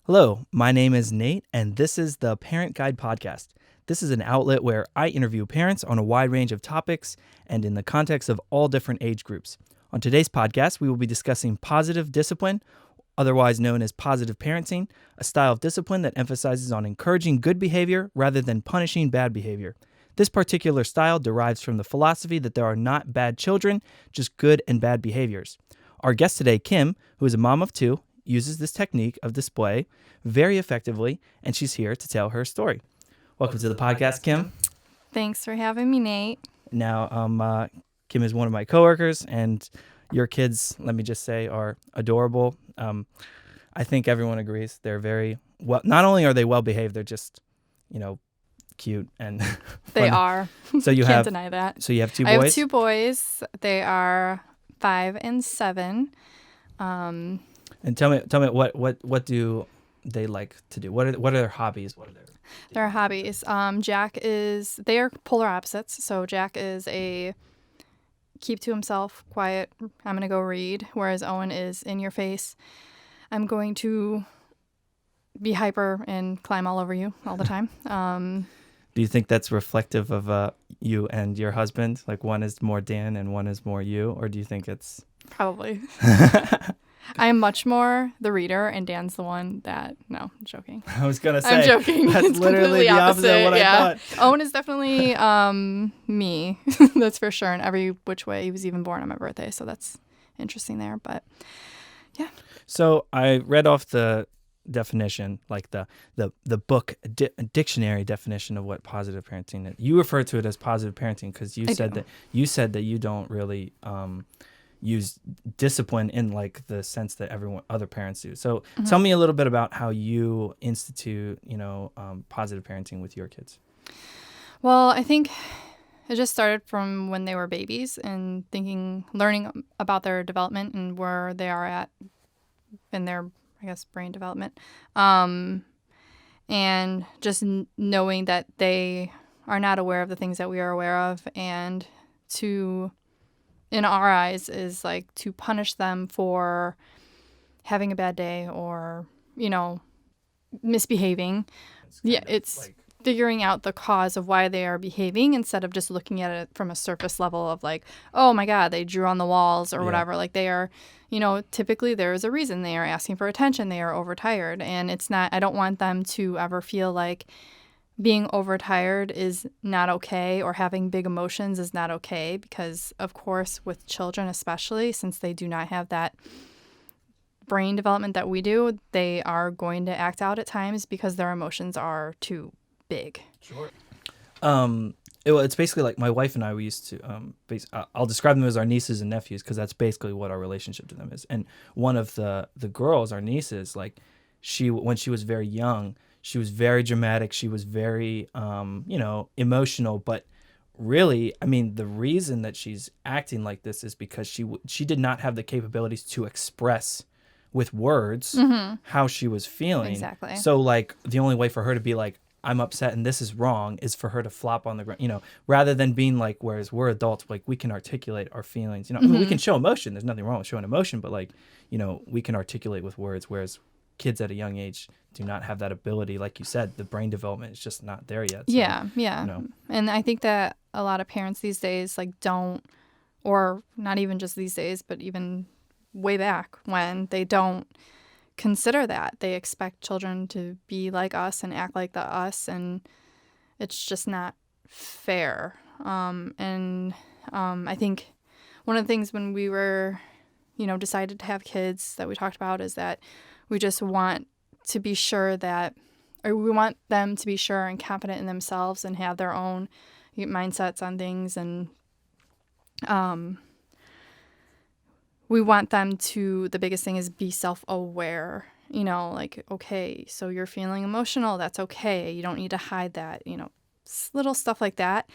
Hello, my name is Nate, and this is the Parent Guide Podcast. This is an outlet where I interview parents on a wide range of topics and in the context of all different age groups. On today's podcast, we will be discussing positive discipline, otherwise known as positive parenting, a style of discipline that emphasizes on encouraging good behavior rather than punishing bad behavior. This particular style derives from the philosophy that there are not bad children, just good and bad behaviors. Our guest today, Kim, who is a mom of two, uses this technique of display very effectively, and she's here to tell her story. Welcome to the podcast, Kim. Thanks for having me, Nate. Now, Kim is one of my coworkers, and your kids, let me just say, are adorable. I think everyone agrees they're very well. Not only are they well behaved, they're just, cute and They fun. are. So you Can't have deny that. So you have two boys. I have two boys. They are 5 and 7. And tell me what do they like to do? What are their hobbies? What are their hobbies? They are polar opposites. So Jack is a keep to himself, quiet, I'm going to go read, whereas Owen is in your face. I'm going to be hyper and climb all over you all the time. Do you think that's reflective of you and your husband? Like one is more Dan and one is more you? Or do you think it's... Probably. I am much more the reader, and Dan's the one that... No, I'm joking. I was going to say... I'm joking. That's it's literally the opposite of what I thought. Owen is definitely me. That's for sure. And every which way, he was even born on my birthday. So that's interesting there. But yeah. So I read off the definition, like the book dictionary definition of what positive parenting is. You refer to it as positive parenting because you said that you don't really use discipline in like the sense that other parents do. So tell me a little bit about how you institute positive parenting with your kids. Well, I think it just started from when they were babies and learning about their development and where they are at in their, I guess, brain development. And just knowing that they are not aware of the things that we are aware of, and in our eyes, is like to punish them for having a bad day or, misbehaving. It's figuring out the cause of why they are behaving instead of just looking at it from a surface level of like, oh my God, they drew on the walls or whatever. Like they are, typically there is a reason they are asking for attention. They are overtired, and it's not, I don't want them to ever feel like being overtired is not okay or having big emotions is not okay, because of course with children, especially since they do not have that brain development that we do, they are going to act out at times because their emotions are too big. Sure. It's basically like my wife and I, we used to, I'll describe them as our nieces and nephews because that's basically what our relationship to them is. And one of the girls, our nieces, like when she was very young, she was very dramatic. She was very, emotional. But really, I mean, the reason that she's acting like this is because she did not have the capabilities to express with words how she was feeling. Exactly. So, like, the only way for her to be like, I'm upset and this is wrong, is for her to flop on the ground, rather than being like, whereas we're adults, like we can articulate our feelings, I mean, we can show emotion. There's nothing wrong with showing emotion, but like, we can articulate with words, whereas kids at a young age do not have that ability. Like you said, the brain development is just not there yet. So, yeah. And I think that a lot of parents these days don't, or not even just these days, but even way back when, they don't consider that. They expect children to be like us and act like us, and it's just not fair. I think one of the things when we were, decided to have kids that we talked about is that we just want to be sure we want them to be sure and confident in themselves and have their own mindsets on things. And we want them to, the biggest thing is be self-aware, like, okay, so you're feeling emotional. That's okay. You don't need to hide that, little stuff like that.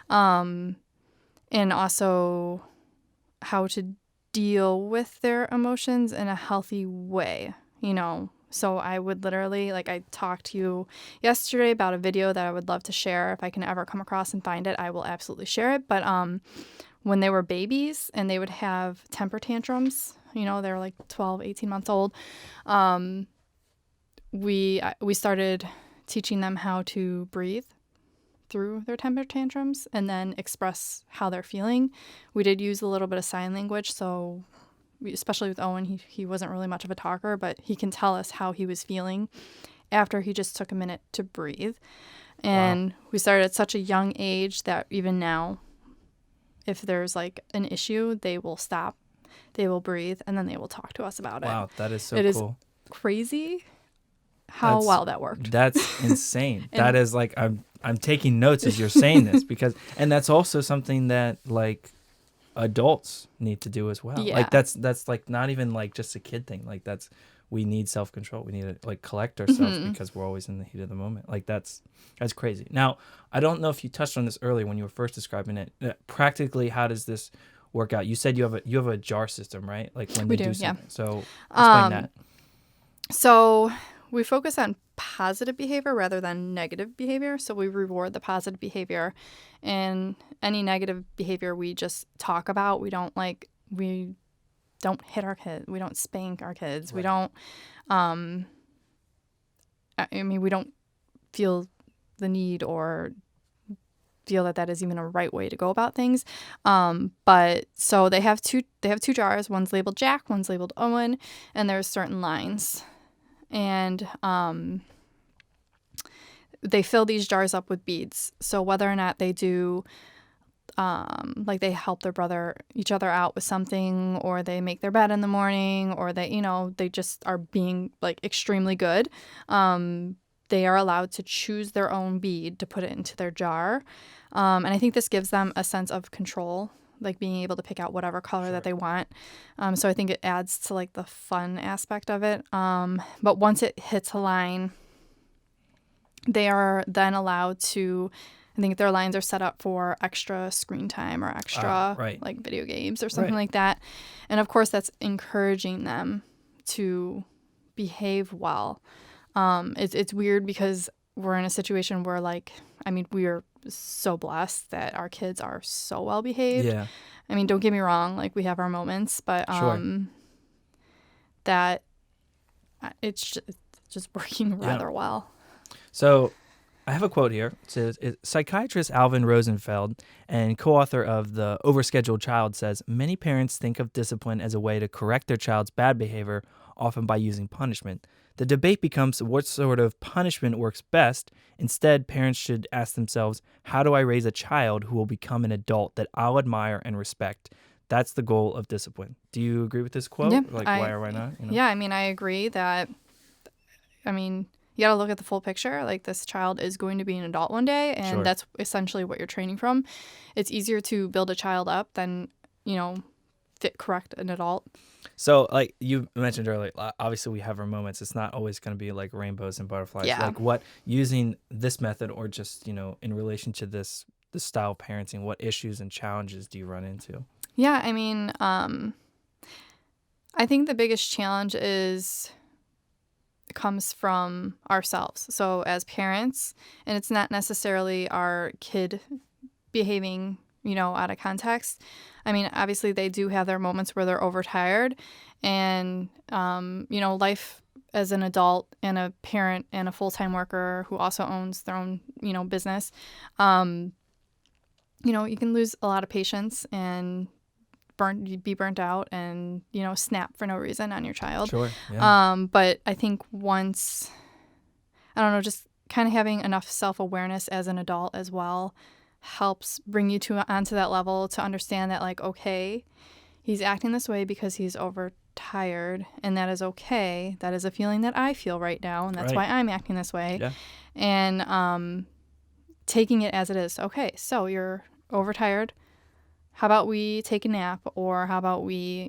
And also how to deal with their emotions in a healthy way, So I would literally, like, I talked to you yesterday about a video that I would love to share. If I can ever come across and find it, I will absolutely share it. But when they were babies and they would have temper tantrums, they were like 12, 18 months old, we started teaching them how to breathe through their temper tantrums and then express how they're feeling. We did use a little bit of sign language, so especially with Owen, he wasn't really much of a talker, but he can tell us how he was feeling after he just took a minute to breathe. And we started at such a young age that even now, if there's like an issue, they will stop, they will breathe, and then they will talk to us about it. Wow, that is so It cool. is crazy how well that worked. That's insane. That is like, I'm taking notes as you're saying this because, and that's also something that like adults need to do as well. Yeah. Like that's like not even like just a kid thing. Like we need self-control. We need to like collect ourselves because we're always in the heat of the moment. Like that's crazy. Now, I don't know if you touched on this earlier when you were first describing it. Practically, how does this work out? You said you have a jar system, right? Like when we they do yeah. something. So explain that. So we focus on positive behavior rather than negative behavior. So we reward the positive behavior, and any negative behavior we just talk about. We don't hit our kids. We don't spank our kids. Right. We don't. We don't feel the need or feel that is even a right way to go about things. But so they have two jars. One's labeled Jack, one's labeled Owen, and there's certain lines. And they fill these jars up with beads. So whether or not they do, like they help each other out with something, or they make their bed in the morning, or they just are being like extremely good, they are allowed to choose their own bead to put it into their jar. And I think this gives them a sense of control, like being able to pick out whatever color that they want. So I think it adds to like the fun aspect of it. But once it hits a line, they are then allowed to, I think their lines are set up for extra screen time or extra like video games or something like that. And of course that's encouraging them to behave well. It's weird because we're in a situation where we are so blessed that our kids are so well behaved. Yeah. I mean, don't get me wrong, like we have our moments, but that it's just working rather well. So I have a quote here. It says, psychiatrist Alvin Rosenfeld and co-author of The Overscheduled Child says, many parents think of discipline as a way to correct their child's bad behavior, often by using punishment. The debate becomes what sort of punishment works best. Instead, parents should ask themselves, how do I raise a child who will become an adult that I'll admire and respect? That's the goal of discipline. Do you agree with this quote? Yeah, why or why not? Yeah, I agree that, you got to look at the full picture. Like, this child is going to be an adult one day, and that's essentially what you're training from. It's easier to build a child up than, correct an adult. So, like you mentioned earlier, obviously we have our moments. It's not always going to be like rainbows and butterflies. Yeah. Like what, using this method or just, in relation to this style of parenting, what issues and challenges do you run into? Yeah, I think the biggest challenge comes from ourselves. So as parents, and it's not necessarily our kid behaving, out of context. Obviously they do have their moments where they're overtired, and, life as an adult and a parent and a full-time worker who also owns their own, business, you can lose a lot of patience and be burnt out and, snap for no reason on your child. Sure. Yeah. But I think once, just kind of having enough self-awareness as an adult as well helps bring you onto that level to understand that, like, okay, he's acting this way because he's overtired, and that is okay. That is a feeling that I feel right now, and that's why I'm acting this way. Yeah. And taking it as it is. Okay, so you're overtired. How about we take a nap, or how about we,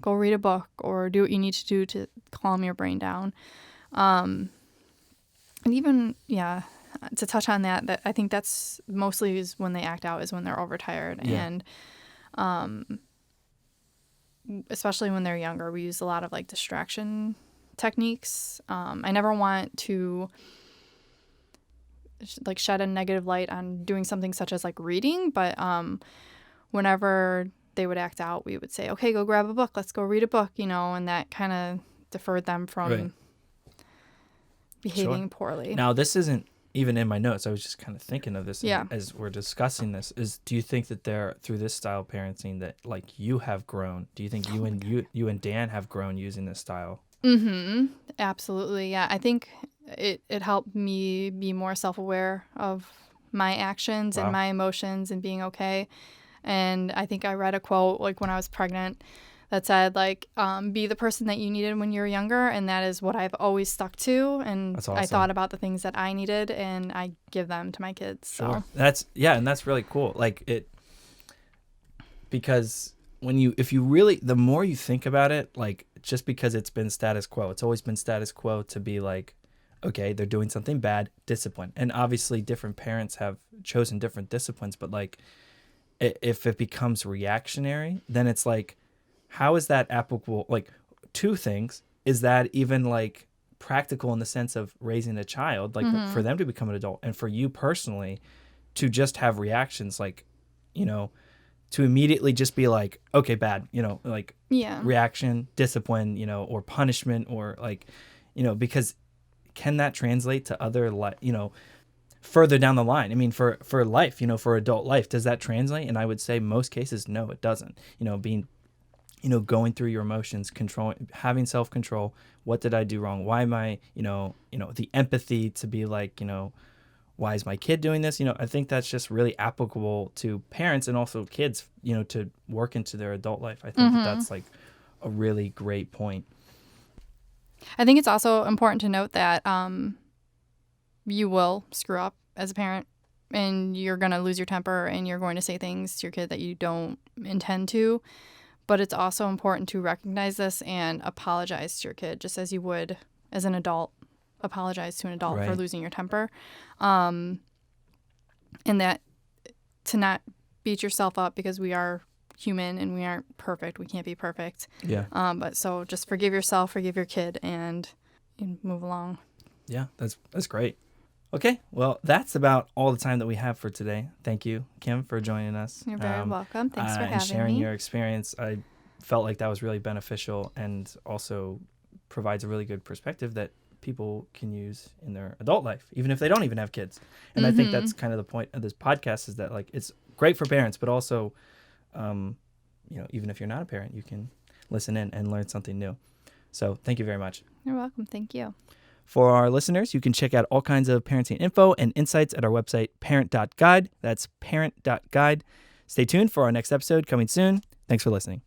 go read a book, or do what you need to do to calm your brain down. And even, to touch on that I think that's mostly is when they act out, is when they're overtired. Yeah. And especially when they're younger, we use a lot of like distraction techniques. I never want to like shed a negative light on doing something such as like reading, but whenever they would act out, we would say, okay, go grab a book, let's go read a book, and that kind of deferred them from behaving poorly. Now, this isn't even in my notes. I was just kind of thinking of this Yeah. as we're discussing this. Do you think that through this style of parenting that like you have grown? Do you think you and Dan have grown using this style? Mm-hmm. Absolutely. Yeah. I think it helped me be more self-aware of my actions Wow. and my emotions and being okay. And I think I read a quote like when I was pregnant that said like, be the person that you needed when you were younger. And that is what I've always stuck to. And That's awesome. I thought about the things that I needed and I give them to my kids. Sure. So And that's really cool. Like because if you really, the more you think about it, like just because it's been status quo, it's always been status quo to be like, okay, they're doing something bad, discipline. And obviously different parents have chosen different disciplines, but like if it becomes reactionary, then it's like, how is that applicable? Like two things. Is that even like practical in the sense of raising a child, like for them to become an adult and for you personally to just have reactions like, to immediately just be like, okay, bad, like reaction, discipline, or punishment or like, because can that translate to other, further down the line? I mean, for life, for adult life, does that translate? And I would say most cases, no, it doesn't. Being, going through your emotions, controlling, having self-control. What did I do wrong? Why am I, the empathy to be like, why is my kid doing this? I think that's just really applicable to parents and also kids, to work into their adult life. I think that's like a really great point. I think it's also important to note that you will screw up as a parent and you're going to lose your temper and you're going to say things to your kid that you don't intend to. But it's also important to recognize this and apologize to your kid just as you would as an adult apologize to an adult for losing your temper. And that to not beat yourself up because we are human and we aren't perfect. We can't be perfect. Yeah. But so just forgive yourself, forgive your kid, and move along. Yeah, that's great. Okay, well, that's about all the time that we have for today. Thank you, Kim, for joining us. You're very welcome. Thanks for having me. And sharing your experience. I felt like that was really beneficial and also provides a really good perspective that people can use in their adult life, even if they don't even have kids. And I think that's kind of the point of this podcast is that like it's great for parents, but also, even if you're not a parent, you can listen in and learn something new. So thank you very much. You're welcome. Thank you. For our listeners, you can check out all kinds of parenting info and insights at our website, parent.guide. That's parent.guide. Stay tuned for our next episode coming soon. Thanks for listening.